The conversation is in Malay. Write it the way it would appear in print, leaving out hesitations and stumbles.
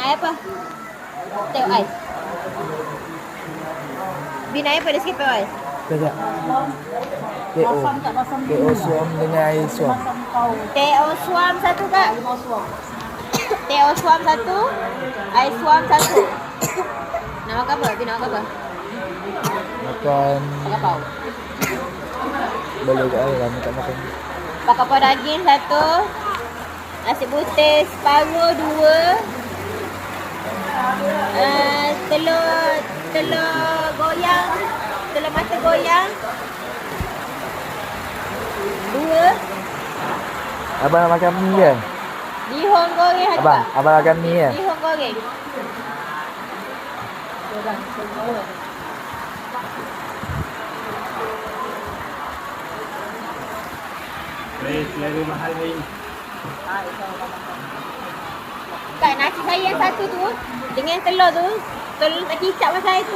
air apa? Tengok ais. Bin air apa dia sikit ais? Sekejap. TO suam dengan air suam. Teo suam satu kak. Teo suam satu, air suam satu. Nak makan apa? Bin nak makan apa? Makan Makan pau. boleh ke ayam tak makan. Pakai pau daging satu. Nasi putih separuh dua. Telur goyang. Telur mata goyang. Dua. Abang nak makan mi ke? Lihong goreng satu. Abang makan mi ke? Lihong goreng. Selera mahal ni. Kak, nasi saya yang satu tu dengan telur tu, telur tak kicap pasal itu